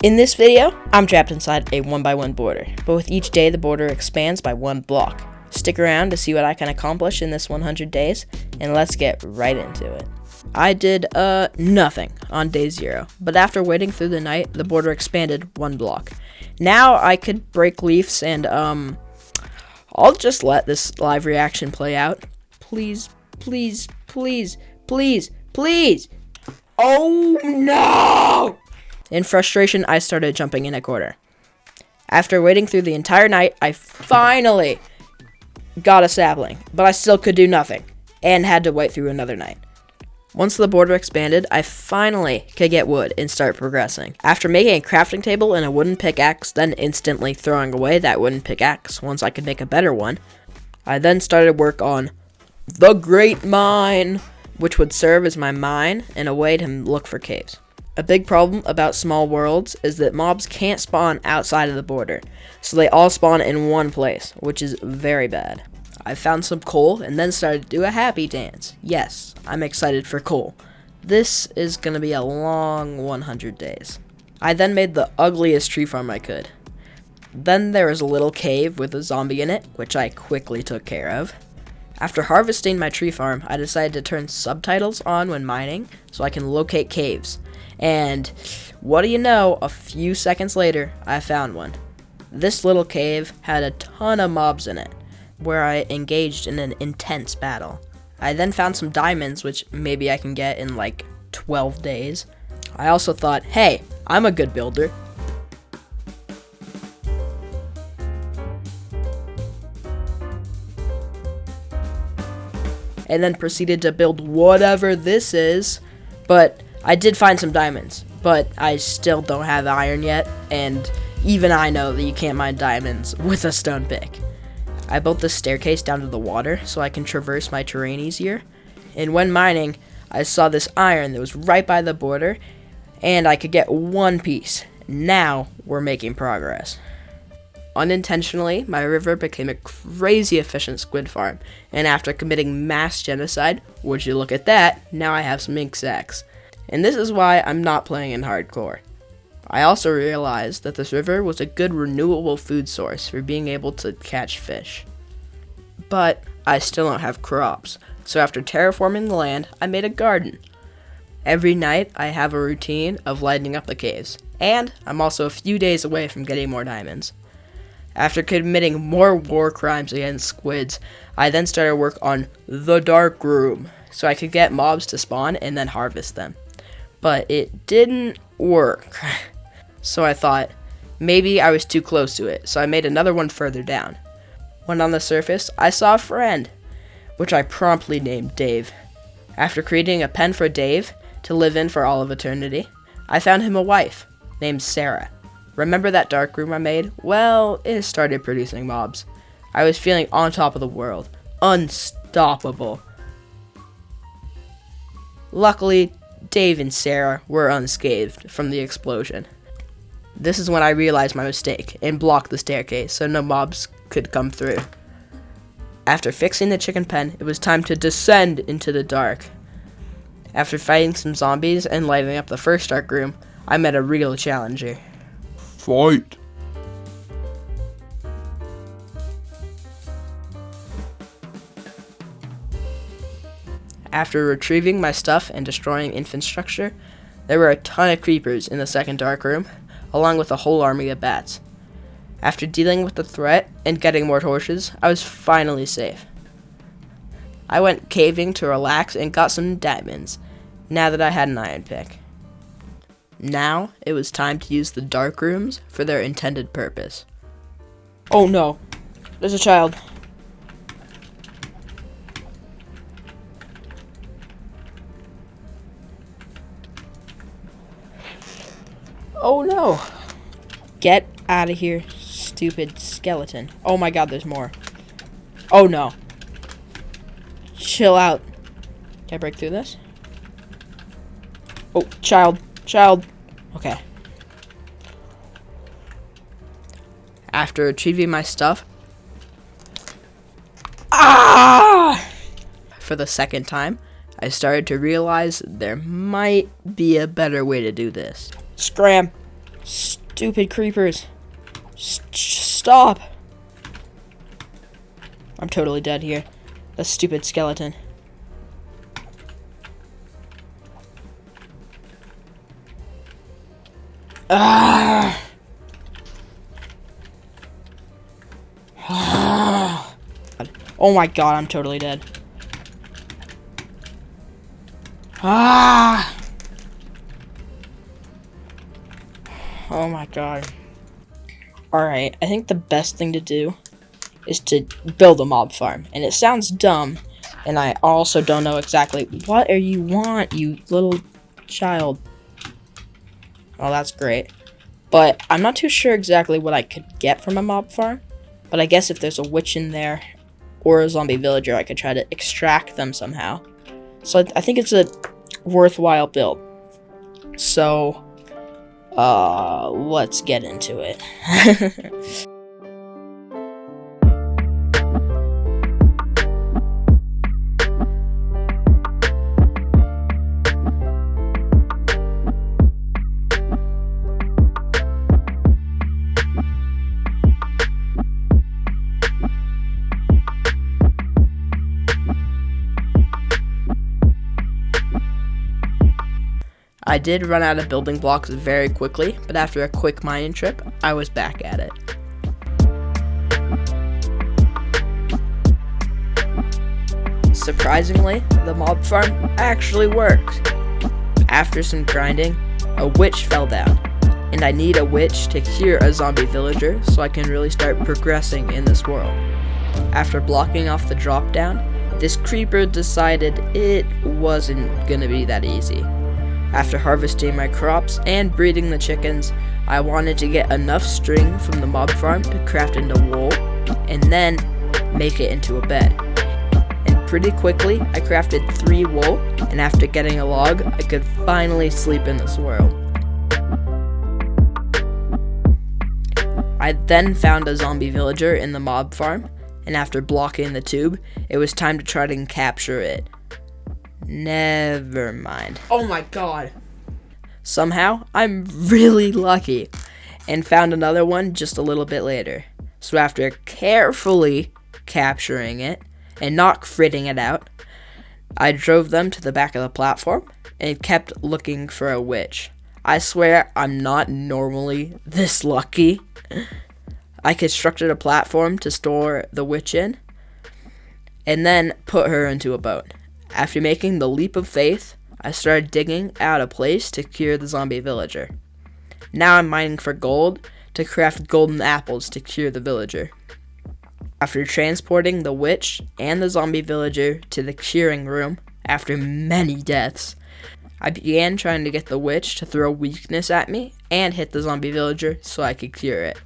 In this video, I'm trapped inside a 1x1 border, but with each day the border expands by 1 block. Stick around to see what I can accomplish in this 100 days, and let's get right into it. I did, nothing on day 0, but after waiting through the night, the border expanded 1 block. Now I could break leaves and, I'll just let this live reaction play out. Please, please, please, please, please! Oh no! In frustration, I started jumping in a corner. After waiting through the entire night, I finally got a sapling, but I still could do nothing, and had to wait through another night. Once the border expanded, I finally could get wood and start progressing. After making a crafting table and a wooden pickaxe, then instantly throwing away that wooden pickaxe once I could make a better one, I then started work on the Great Mine, which would serve as my mine and a way to look for caves. A big problem about small worlds is that mobs can't spawn outside of the border, so they all spawn in one place, which is very bad. I found some coal and then started to do a happy dance. Yes, I'm excited for coal. This is gonna be a long 100 days. I then made the ugliest tree farm I could. Then there was a little cave with a zombie in it, which I quickly took care of. After harvesting my tree farm, I decided to turn subtitles on when mining so I can locate caves. And what do you know, a few seconds later, I found one. This little cave had a ton of mobs in it, where I engaged in an intense battle. I then found some diamonds, which maybe I can get in like 12 days. I also thought, hey, I'm a good builder. And then proceeded to build whatever this is, but I did find some diamonds, but I still don't have iron yet, and even I know that you can't mine diamonds with a stone pick. I built this staircase down to the water so I can traverse my terrain easier, and when mining, I saw this iron that was right by the border, and I could get 1 piece. Now we're making progress. Unintentionally, my river became a crazy efficient squid farm, and after committing mass genocide, would you look at that, now I have some ink sacs. And this is why I'm not playing in hardcore. I also realized that this river was a good renewable food source for being able to catch fish. But I still don't have crops, so after terraforming the land, I made a garden. Every night, I have a routine of lighting up the caves, and I'm also a few days away from getting more diamonds. After committing more war crimes against squids, I then started work on the dark room, so I could get mobs to spawn and then harvest them. But it didn't work. So I thought, maybe I was too close to it, so I made another one further down. When on the surface, I saw a friend, which I promptly named Dave. After creating a pen for Dave to live in for all of eternity, I found him a wife named Sarah. Remember that dark room I made? Well, it started producing mobs. I was feeling on top of the world. Unstoppable. Luckily, Dave and Sarah were unscathed from the explosion. This is when I realized my mistake and blocked the staircase so no mobs could come through. After fixing the chicken pen, it was time to descend into the dark. After fighting some zombies and lighting up the first dark room, I met a real challenger. Fight! After retrieving my stuff and destroying infrastructure, there were a ton of creepers in the second dark room, along with a whole army of bats. After dealing with the threat and getting more torches, I was finally safe. I went caving to relax and got some diamonds, now that I had an iron pick. Now, it was time to use the dark rooms for their intended purpose. Oh no, there's a child. Oh no! Get out of here, stupid skeleton. Oh my god, there's more. Oh no. Chill out. Can I break through this? Oh, child. Okay. After retrieving my stuff, for the second time, I started to realize there might be a better way to do this. Scram. Stupid creepers. Stop. I'm totally dead here. That stupid skeleton. Ah! Oh my god, I'm totally dead. Ah! Oh my god. Alright, I think the best thing to do is to build a mob farm. And it sounds dumb, and I also don't know exactly what you want, you little child. Oh, that's great. But I'm not too sure exactly what I could get from a mob farm. But I guess if there's a witch in there or a zombie villager, I could try to extract them somehow. So I think it's a worthwhile build. So, let's get into it. I did run out of building blocks very quickly, but after a quick mining trip, I was back at it. Surprisingly, the mob farm actually worked. After some grinding, a witch fell down, and I need a witch to cure a zombie villager so I can really start progressing in this world. After blocking off the drop down, this creeper decided it wasn't gonna be that easy. After harvesting my crops and breeding the chickens, I wanted to get enough string from the mob farm to craft into wool, and then make it into a bed. And pretty quickly, I crafted 3 wool, and after getting a log, I could finally sleep in this world. I then found a zombie villager in the mob farm, and after blocking the tube, it was time to try to capture it. Never mind. Oh my god. Somehow, I'm really lucky and found another one just a little bit later. So after carefully capturing it and not critting it out, I drove them to the back of the platform and kept looking for a witch. I swear I'm not normally this lucky. I constructed a platform to store the witch in and then put her into a boat. After making the leap of faith, I started digging out a place to cure the zombie villager. Now I'm mining for gold to craft golden apples to cure the villager. After transporting the witch and the zombie villager to the curing room, after many deaths, I began trying to get the witch to throw weakness at me and hit the zombie villager so I could cure it.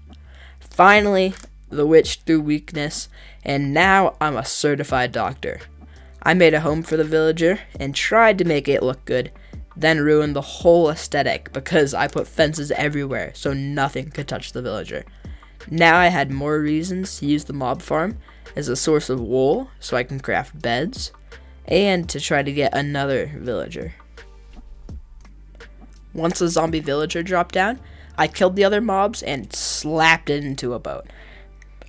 Finally, the witch threw weakness, and now I'm a certified doctor. I made a home for the villager and tried to make it look good, then ruined the whole aesthetic because I put fences everywhere so nothing could touch the villager. Now I had more reasons to use the mob farm as a source of wool so I can craft beds and to try to get another villager. Once the zombie villager dropped down, I killed the other mobs and slapped it into a boat.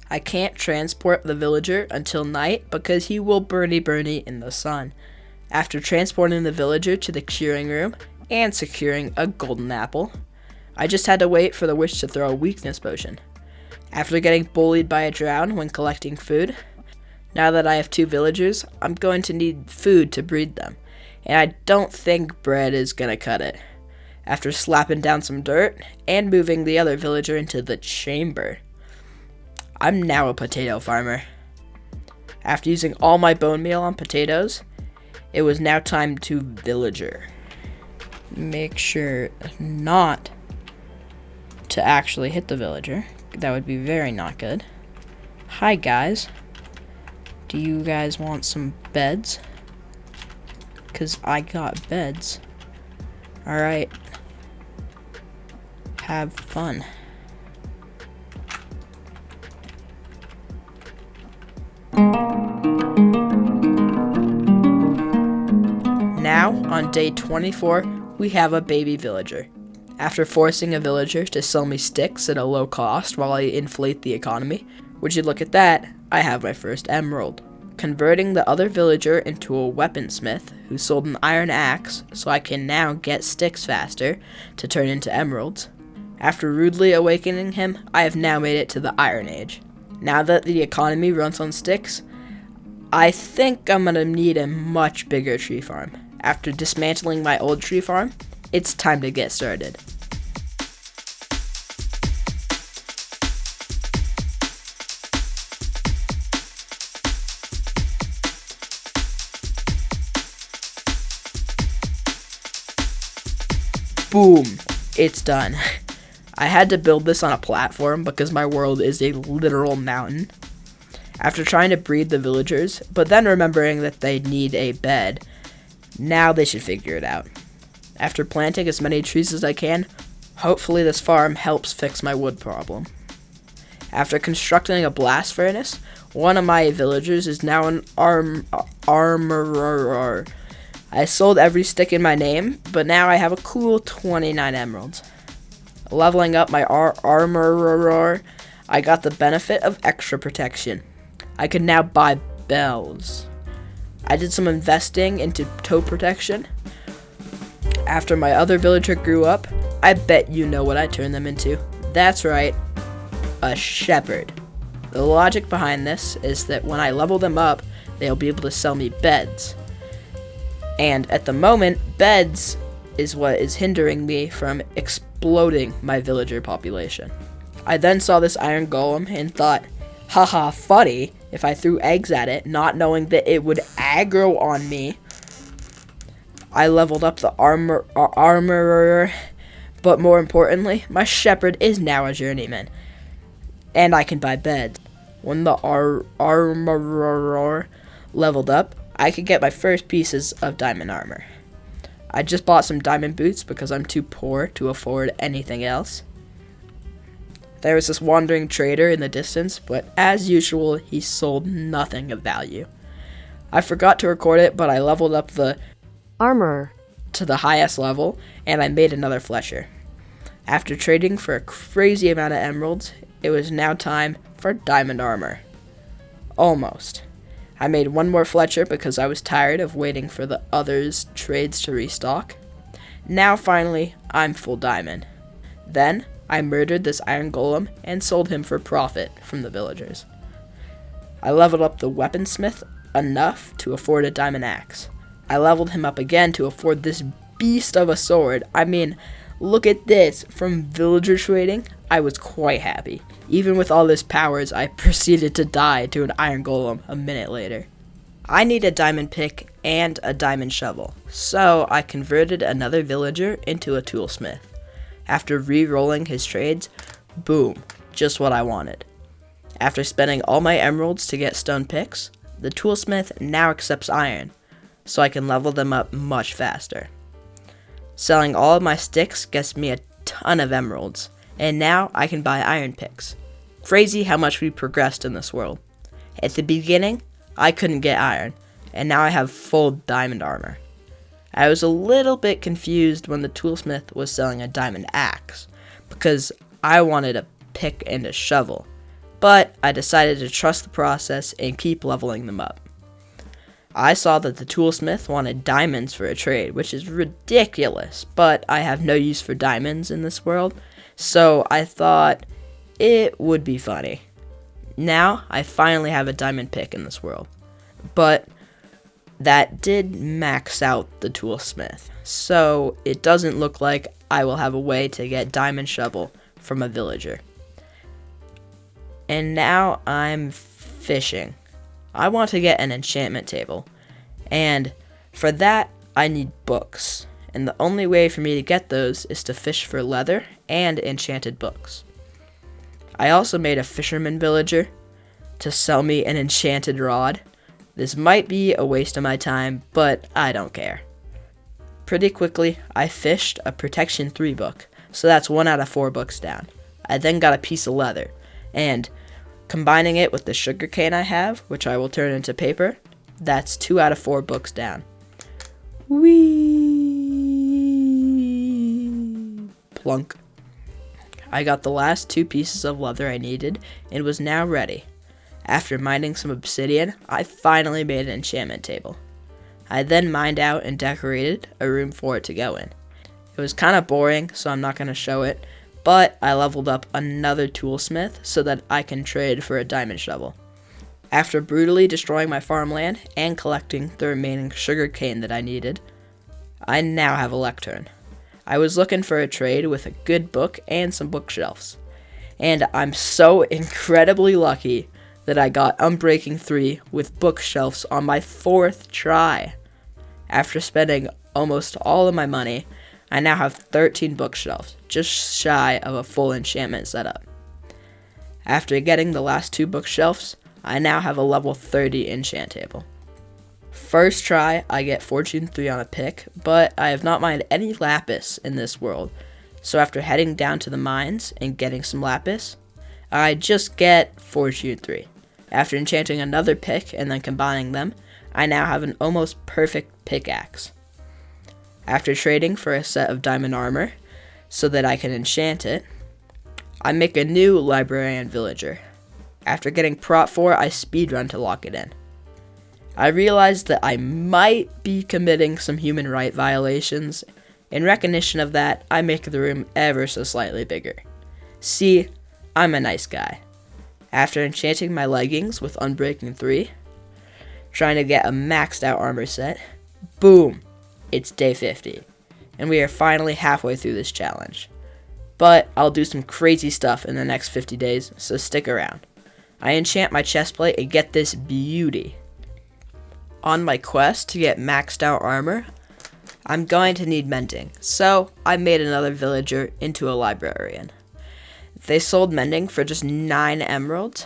I can't transport the villager until night because he will burny in the sun. After transporting the villager to the curing room and securing a golden apple, I just had to wait for the witch to throw a weakness potion. After getting bullied by a drown when collecting food, now that I have 2 villagers, I'm going to need food to breed them, and I don't think bread is gonna cut it. After slapping down some dirt and moving the other villager into the chamber, I'm now a potato farmer. After using all my bone meal on potatoes, it was now time to villager. Make sure not to actually hit the villager. That would be very not good. Hi guys. Do you guys want some beds? 'Cause I got beds. Alright. Have fun. Now, on day 24, we have a baby villager. After forcing a villager to sell me sticks at a low cost while I inflate the economy, would you look at that, I have my first emerald. Converting the other villager into a weaponsmith who sold an iron axe so I can now get sticks faster to turn into emeralds. After rudely awakening him, I have now made it to the Iron Age. Now that the economy runs on sticks, I think I'm gonna need a much bigger tree farm. After dismantling my old tree farm, it's time to get started. Boom! It's done. I had to build this on a platform because my world is a literal mountain. After trying to breed the villagers, but then remembering that they need a bed, now they should figure it out. After planting as many trees as I can, hopefully this farm helps fix my wood problem. After constructing a blast furnace, one of my villagers is now an armorer. I sold every stick in my name, but now I have a cool 29 emeralds. Leveling up my armorer, I got the benefit of extra protection. I could now buy bells. I did some investing into toe protection. After my other villager grew up, I bet you know what I turned them into. That's right, a shepherd. The logic behind this is that when I level them up, they'll be able to sell me beds. And at the moment, beds is what is hindering me from exploding my villager population. I then saw this iron golem and thought, haha, funny, if I threw eggs at it, not knowing that it would aggro on me. I leveled up the armorer, but more importantly, my shepherd is now a journeyman, and I can buy beds. When the armorer leveled up, I could get my first pieces of diamond armor. I just bought some diamond boots because I'm too poor to afford anything else. There was this wandering trader in the distance, but as usual, he sold nothing of value. I forgot to record it, but I leveled up the armor to the highest level, and I made another Fletcher. After trading for a crazy amount of emeralds, it was now time for diamond armor. Almost. I made one more Fletcher because I was tired of waiting for the others' trades to restock. Now finally, I'm full diamond. Then, I murdered this iron golem and sold him for profit from the villagers. I leveled up the weaponsmith enough to afford a diamond axe. I leveled him up again to afford this beast of a sword. I mean, look at this. From villager trading, I was quite happy. Even with all this powers, I proceeded to die to an iron golem a minute later. I need a diamond pick and a diamond shovel, so I converted another villager into a toolsmith. After re-rolling his trades, boom, just what I wanted. After spending all my emeralds to get stone picks, the toolsmith now accepts iron, so I can level them up much faster. Selling all of my sticks gets me a ton of emeralds, and now I can buy iron picks. Crazy how much we progressed in this world. At the beginning, I couldn't get iron, and now I have full diamond armor. I was a little bit confused when the toolsmith was selling a diamond axe, because I wanted a pick and a shovel, but I decided to trust the process and keep leveling them up. I saw that the toolsmith wanted diamonds for a trade, which is ridiculous, but I have no use for diamonds in this world, so I thought it would be funny. Now, I finally have a diamond pick in this world, but that did max out the toolsmith, so it doesn't look like I will have a way to get diamond shovel from a villager. And now I'm fishing. I want to get an enchantment table, and for that I need books, and the only way for me to get those is to fish for leather and enchanted books. I also made a fisherman villager to sell me an enchanted rod. This might be a waste of my time, but I don't care. Pretty quickly, I fished a Protection 3 book, so that's 1 out of 4 books down. I then got a piece of leather, and combining it with the sugarcane I have, which I will turn into paper, that's 2 out of 4 books down. Whee! Plunk. I got the last 2 pieces of leather I needed and was now ready. After mining some obsidian, I finally made an enchantment table. I then mined out and decorated a room for it to go in. It was kind of boring, so I'm not going to show it, but I leveled up another toolsmith so that I can trade for a diamond shovel. After brutally destroying my farmland and collecting the remaining sugar cane that I needed, I now have a lectern. I was looking for a trade with a good book and some bookshelves, and I'm so incredibly lucky that I got Unbreaking 3 with bookshelves on my 4th try. After spending almost all of my money, I now have 13 bookshelves, just shy of a full enchantment setup. After getting the last 2 bookshelves, I now have a level 30 enchant table. First try, I get Fortune 3 on a pick, but I have not mined any lapis in this world, so after heading down to the mines and getting some lapis, I just get Fortune 3. After enchanting another pick and then combining them, I now have an almost perfect pickaxe. After trading for a set of diamond armor so that I can enchant it, I make a new librarian villager. After getting Prot 4, I speedrun to lock it in. I realized that I might be committing some human right violations. In recognition of that, I make the room ever so slightly bigger. See, I'm a nice guy. After enchanting my leggings with Unbreaking 3, trying to get a maxed out armor set, boom, it's day 50, and we are finally halfway through this challenge. But I'll do some crazy stuff in the next 50 days, so stick around. I enchant my chestplate and get this beauty. On my quest to get maxed out armor, I'm going to need mending, so I made another villager into a librarian. They sold mending for just 9 emeralds.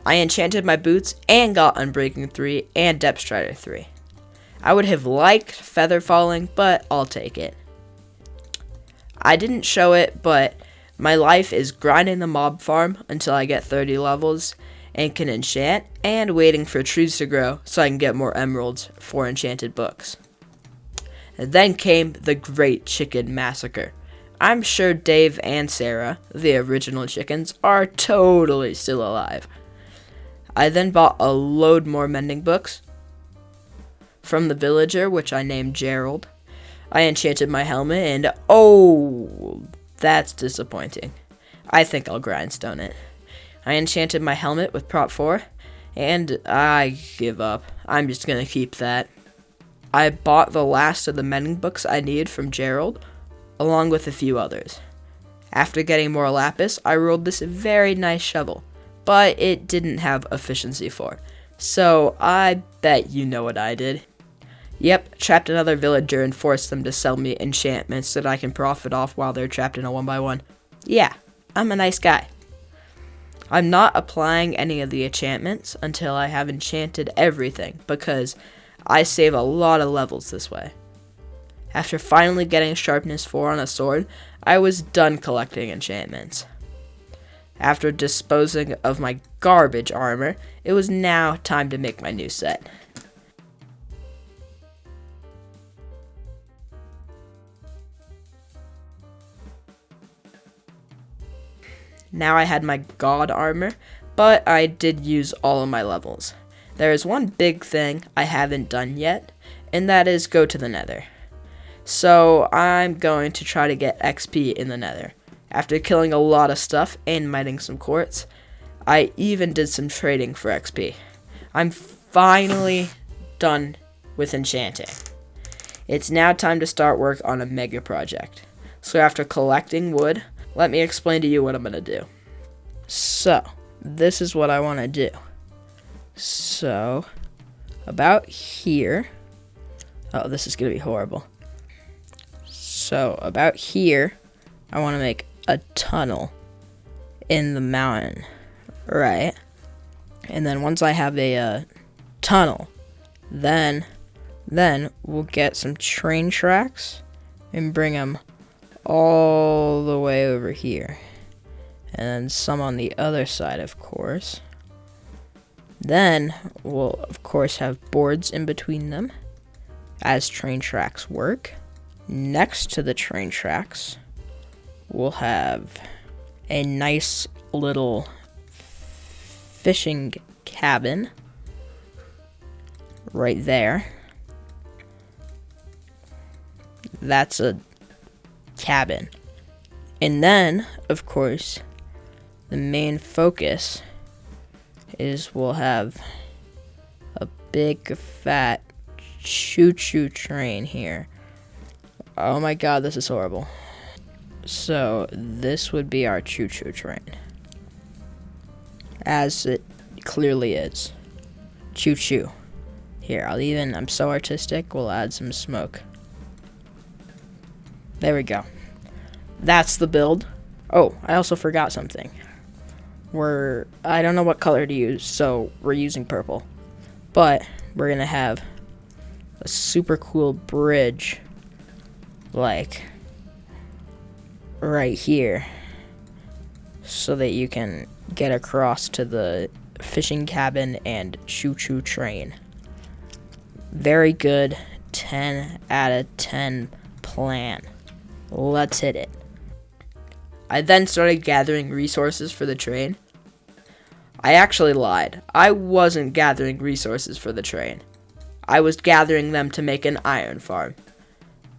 I enchanted my boots and got Unbreaking 3 and Depth Strider 3. I would have liked Feather Falling, but I'll take it. I didn't show it, but my life is grinding the mob farm until I get 30 levels and can enchant, and waiting for trees to grow so I can get more emeralds for enchanted books. And then came the Great Chicken Massacre. I'm sure Dave and Sarah, the original chickens, are totally still alive. I then bought a load more mending books from the villager, which I named Gerald. I enchanted my helmet, and oh, that's disappointing. I think I'll grindstone it. I enchanted my helmet with Prot 4, and I give up. I'm just gonna keep that. I bought the last of the mending books I needed from Gerald, along with a few others. After getting more lapis, I rolled this very nice shovel, but it didn't have efficiency 4. So I bet you know what I did. Yep, trapped another villager and forced them to sell me enchantments that I can profit off while they're trapped in a 1x1. Yeah, I'm a nice guy. I'm not applying any of the enchantments until I have enchanted everything, because I save a lot of levels this way. After finally getting sharpness 4 on a sword, I was done collecting enchantments. After disposing of my garbage armor, it was now time to make my new set. Now I had my god armor, but I did use all of my levels. There is one big thing I haven't done yet, and that is go to the nether. So I'm going to try to get XP in the nether. After killing a lot of stuff and mining some quartz, I even did some trading for XP. I'm finally done with enchanting. It's now time to start work on a mega project. So after collecting wood, let me explain to you what I'm going to do. So, this is what I want to do. So, about here. Oh, this is going to be horrible. So, about here, I want to make a tunnel in the mountain, right? And then once I have a tunnel, then we'll get some train tracks and bring them all the way over here, and then some on the other side, of course. Then we'll of course have boards in between them as train tracks work. Next to the train tracks, we'll have a nice little fishing cabin right there. That's a cabin. And then, of course, the main focus is we'll have a big fat choo-choo train here. Oh my god, this is horrible. So this would be our choo-choo train, as it clearly is. Choo-choo. Here, I'm so artistic, we'll add some smoke. There we go. That's the build. Oh, I also forgot something. I don't know what color to use, so we're using purple. But we're gonna have a super cool bridge, like right here, so that you can get across to the fishing cabin and choo-choo train. Very good. 10 out of 10 plan. Let's hit it. I then started gathering resources for the train. I actually lied. I wasn't gathering resources for the train. I was gathering them to make an iron farm,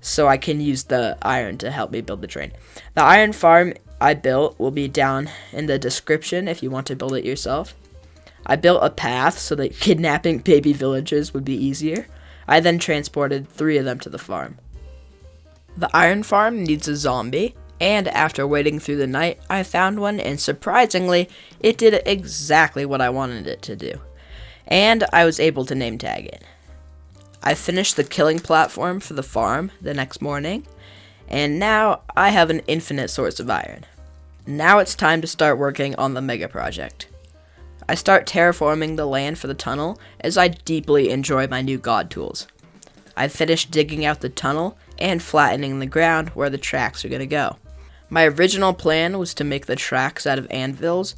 so I can use the iron to help me build the train. The iron farm I built will be down in the description if you want to build it yourself. I built a path so that kidnapping baby villagers would be easier. I then transported 3 of them to the farm. The iron farm needs a zombie, and after waiting through the night, I found one, and surprisingly, it did exactly what I wanted it to do. And I was able to name tag it. I finished the killing platform for the farm the next morning, and now I have an infinite source of iron. Now it's time to start working on the mega project. I start terraforming the land for the tunnel, as I deeply enjoy my new god tools. I finished digging out the tunnel and flattening the ground where the tracks are going to go. My original plan was to make the tracks out of anvils,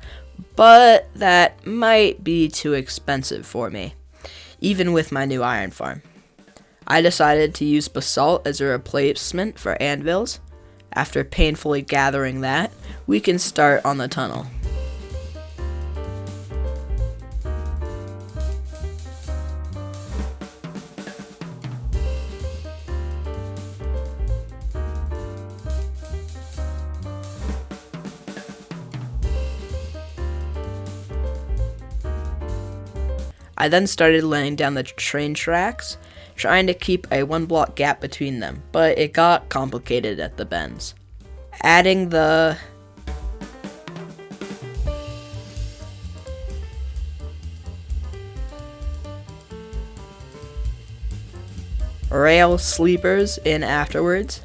but that might be too expensive for me, even with my new iron farm. I decided to use basalt as a replacement for anvils. After painfully gathering that, we can start on the tunnel. I then started laying down the train tracks, trying to keep a 1-block gap between them, but it got complicated at the bends. Adding the rail sleepers in afterwards,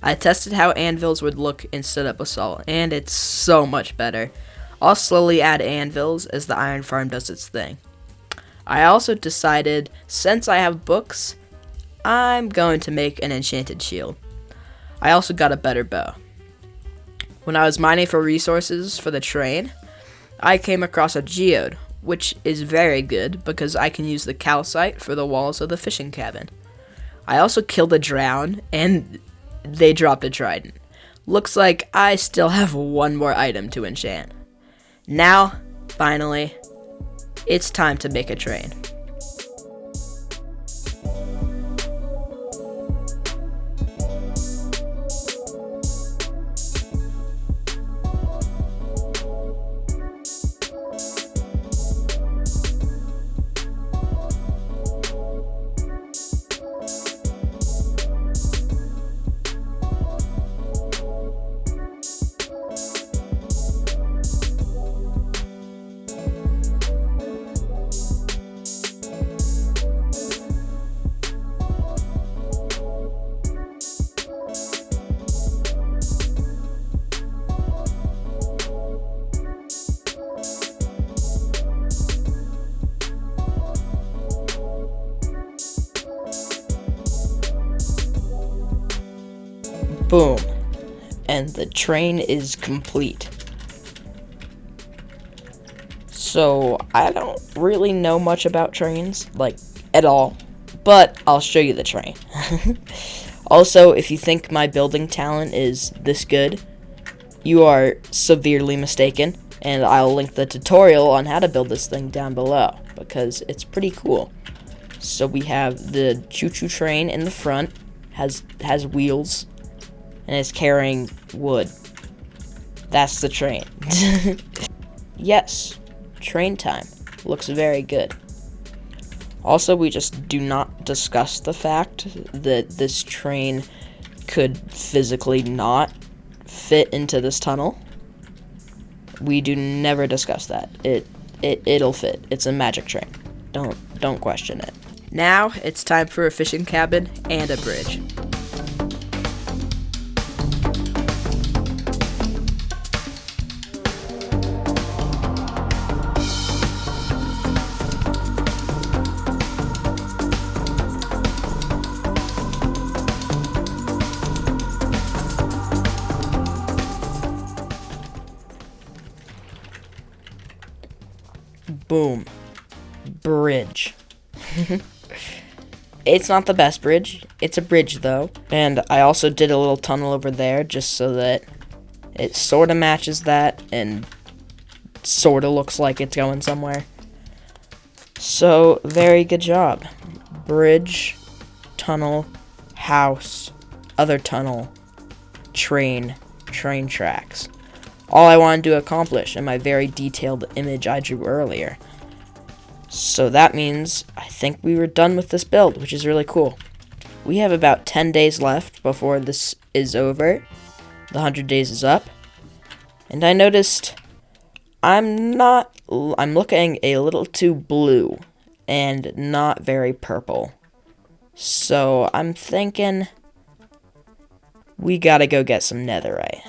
I tested how anvils would look instead of basalt, and it's so much better. I'll slowly add anvils as the iron farm does its thing. I also decided, since I have books, I'm going to make an enchanted shield. I also got a better bow. When I was mining for resources for the train, I came across a geode, which is very good because I can use the calcite for the walls of the fishing cabin. I also killed a drown, and they dropped a trident. Looks like I still have one more item to enchant. Now, finally, it's time to make a train. Boom. And the train is complete. So, I don't really know much about trains, like, at all. But, I'll show you the train. Also, if you think my building talent is this good, you are severely mistaken, and I'll link the tutorial on how to build this thing down below, because it's pretty cool. So we have the choo-choo train in the front, has wheels, and is carrying wood. That's the train. Yes, train time. Looks very good. Also, we just do not discuss the fact that this train could physically not fit into this tunnel. We do never discuss that. It'll fit. It's a magic train. Don't question it. Now it's time for a fishing cabin and a bridge. Boom. Bridge. It's not the best bridge. It's a bridge, though. And I also did a little tunnel over there just so that it sort of matches that and sort of looks like it's going somewhere. So, very good job. Bridge, tunnel, house, other tunnel, train tracks. All I wanted to accomplish in my very detailed image I drew earlier. So that means I think we were done with this build, which is really cool. We have about 10 days left before this is over. The 100 days is up. And I noticed I'm looking a little too blue and not very purple. So I'm thinking we gotta go get some netherite.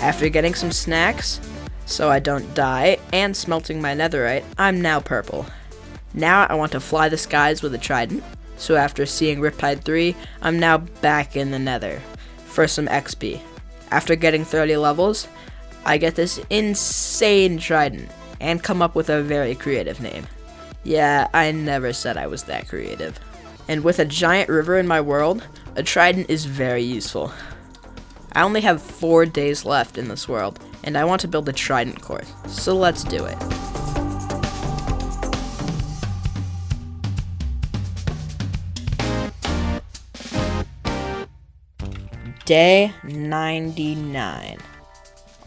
After getting some snacks, so I don't die, and smelting my netherite, I'm now purple. Now I want to fly the skies with a trident, so after seeing Riptide 3, I'm now back in the nether for some XP. After getting 30 levels, I get this insane trident, and come up with a very creative name. Yeah, I never said I was that creative. And with a giant river in my world, a trident is very useful. I only have 4 days left in this world, and I want to build a trident course, so let's do it. Day 99.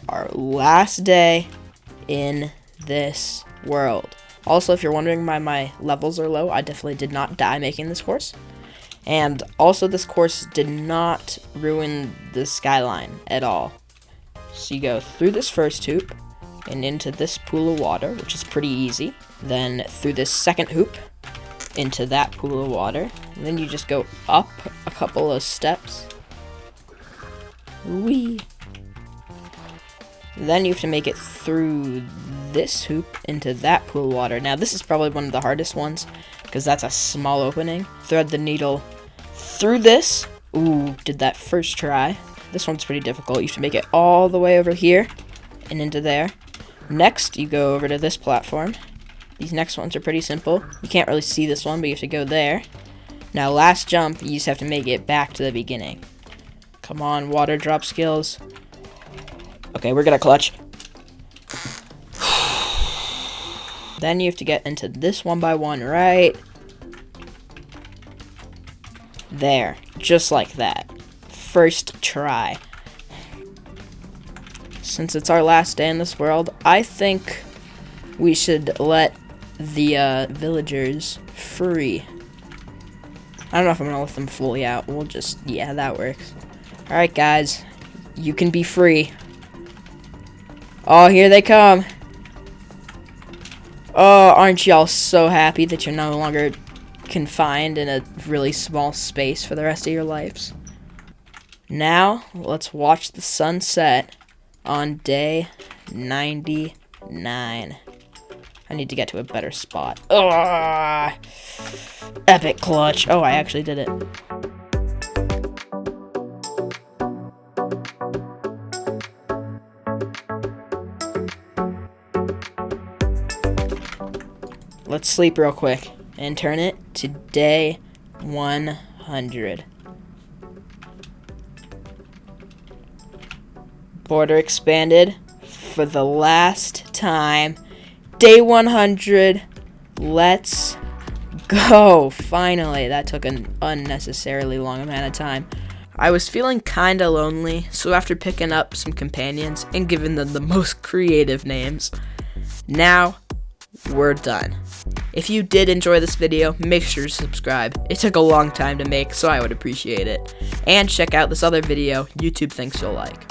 Our last day in this world. Also, if you're wondering why my levels are low, I definitely did not die making this course. And also, this course did not ruin the skyline at all. So you go through this first hoop and into this pool of water, which is pretty easy. Then through this second hoop into that pool of water. And then you just go up a couple of steps. Whee! Then you have to make it through this hoop into that pool of water. Now, this is probably one of the hardest ones, because that's a small opening. Thread the needle through this. Ooh, did that first try. This one's pretty difficult. You have to make it all the way over here and into there. Next, you go over to this platform. These next ones are pretty simple. You can't really see this one, but you have to go there. Now, last jump, you just have to make it back to the beginning. Come on, water drop skills. Okay, we're gonna clutch. Then you have to get into this one by one, right there, just like that. First try. Since it's our last day in this world, I think we should let the villagers free. I don't know if I'm gonna let them fully out. We'll just, yeah, that works. Alright, guys, you can be free. Oh, here they come. Oh, aren't y'all so happy that you're no longer confined in a really small space for the rest of your lives? Now, let's watch the sunset on day 99. I need to get to a better spot. Ugh! Epic clutch. Oh, I actually did it. Let's sleep real quick and turn it to day 100. Border expanded for the last time. Day 100. Let's go. Finally, that took an unnecessarily long amount of time. I was feeling kinda lonely, so after picking up some companions and giving them the most creative names, now we're done. If you did enjoy this video, make sure to subscribe. It took a long time to make, so I would appreciate it. And check out this other video YouTube thinks you'll like.